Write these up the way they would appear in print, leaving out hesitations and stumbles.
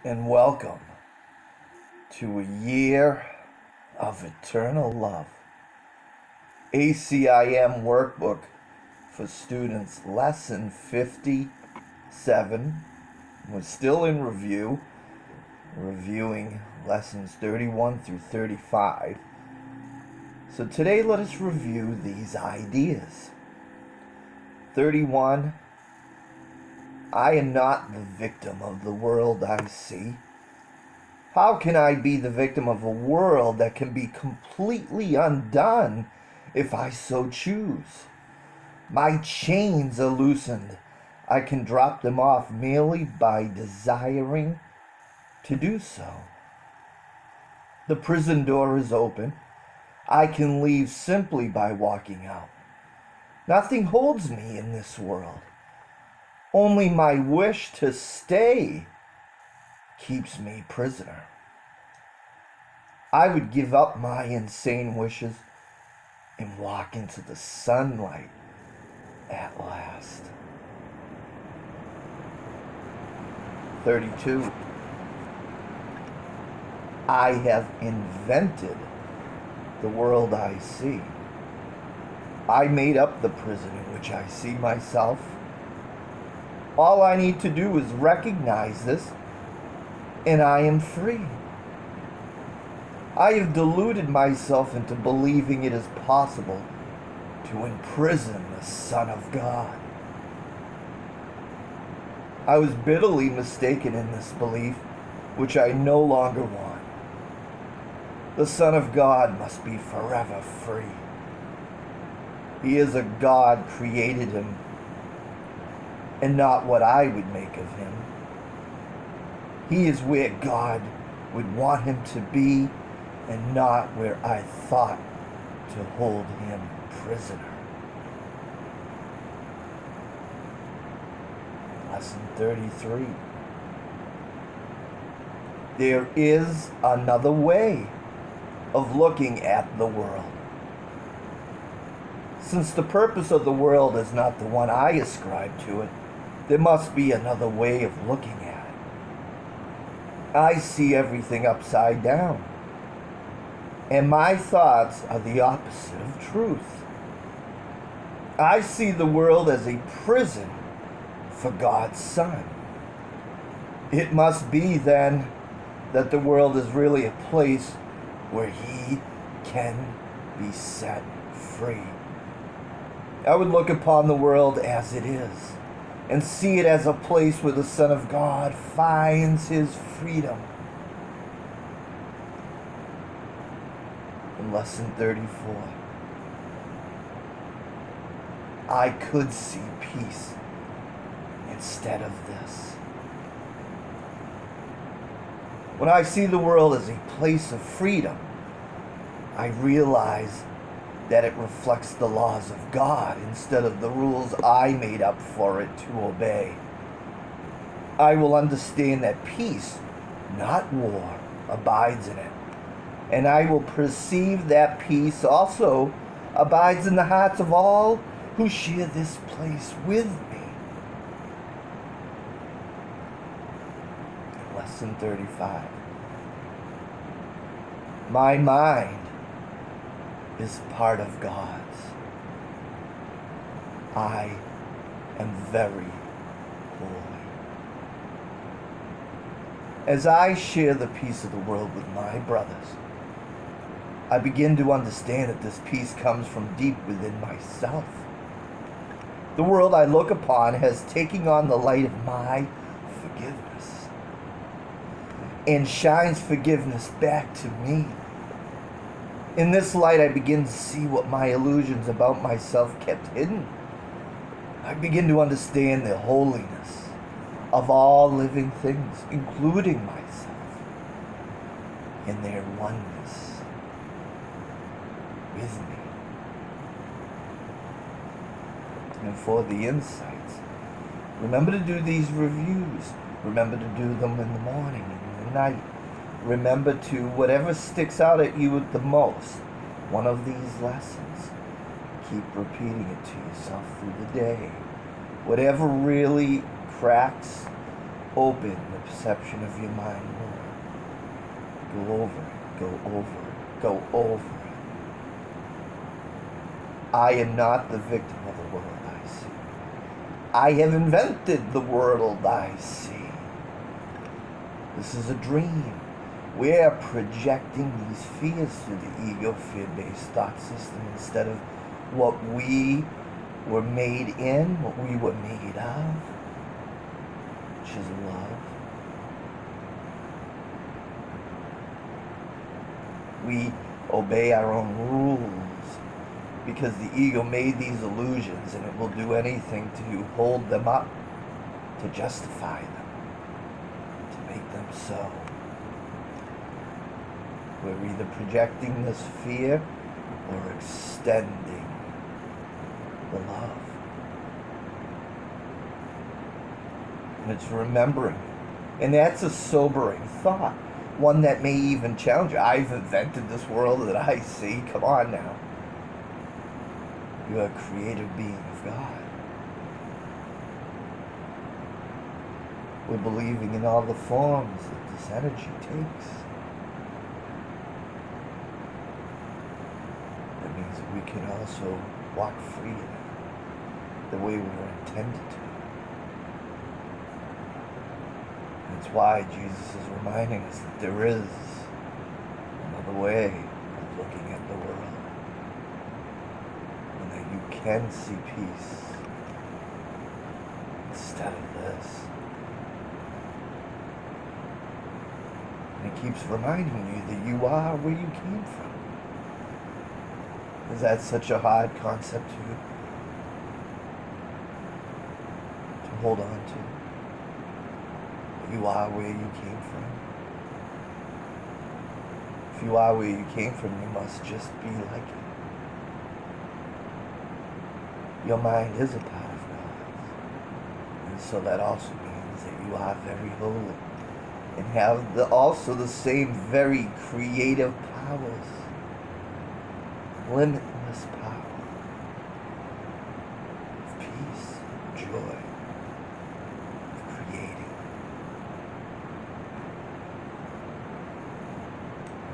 and welcome to a year of eternal love. ACIM workbook for students, lesson 57. We're still in review, reviewing lessons 31 through 35. So today let us review these ideas. 31. I am not the victim of the world I see. How can I be the victim of a world that can be completely undone if I so choose? My chains are loosened. I can drop them off merely by desiring to do so. The prison door is open. I can leave simply by walking out. Nothing holds me in this world. Only my wish to stay keeps me prisoner. I would give up my insane wishes and walk into the sunlight at last. 32. I have invented the world I see. I made up the prison in which I see myself. All I need to do is recognize this, and I am free. I have deluded myself into believing it is possible to imprison the Son of God. I was bitterly mistaken in this belief, which I no longer want. The Son of God must be forever free. He is a God created him, and not what I would make of him. He is where God would want him to be, and not where I thought to hold him prisoner. Lesson 33. There is another way of looking at the world. Since the purpose of the world is not the one I ascribe to it, there must be another way of looking at it. I see everything upside down, and my thoughts are the opposite of truth. I see the world as a prison for God's Son. It must be, then, that the world is really a place where he can be set free. I would look upon the world as it is, and see it as a place where the Son of God finds his freedom. In lesson 34, I could see peace instead of this. When I see the world as a place of freedom, I realize that it reflects the laws of God instead of the rules I made up for it to obey. I will understand that peace, not war, abides in it. And I will perceive that peace also abides in the hearts of all who share this place with me. Lesson 35. My mind is part of God's. I am very holy. As I share the peace of the world with my brothers, I begin to understand that this peace comes from deep within myself. The world I look upon has taken on the light of my forgiveness and shines forgiveness back to me. In this light, I begin to see what my illusions about myself kept hidden. I begin to understand the holiness of all living things, including myself, and their oneness with me. And for the insights, remember to do these reviews. Remember to do them in the morning and in the night. Remember to, whatever sticks out at you the most, one of these lessons, keep repeating it to yourself through the day. Whatever really cracks Open the perception of your mind more. Go over it, go over it, go over it. I am not the victim of the world I see. I have invented the world I see. This is a dream. We're projecting these fears through the ego fear-based thought system instead of what we were made in, what we were made of, which is love. We obey our own rules because the ego made these illusions, and it will do anything to hold them up, to justify them, to make them so. We're either projecting this fear or extending the love. And it's remembering. And that's a sobering thought. One that may even challenge you. I've invented this world that I see. Come on now. You're a creative being of God. We're believing in all the forms that this energy takes. That means that we can also walk free in it, the way we were intended to. That's why Jesus is reminding us that there is another way of looking at the world, and that you can see peace instead of this. And it keeps reminding you that you are where you came from. Is that such a hard concept to hold on to? You are where you came from. If you are where you came from, you must just be like it. Your mind is a part of God's. And so that also means that you are very holy and have also the same very creative powers. Limitless power of peace, joy, of creating.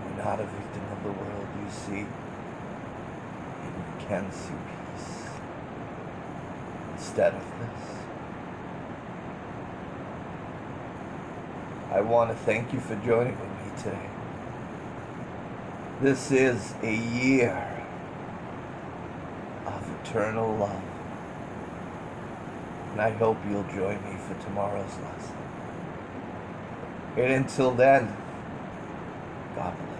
You're not a victim of the world you see, and you can see peace instead of this. I want to thank you for joining with me today. This is a year of eternal love. And I hope you'll join me for tomorrow's lesson. And until then, God bless.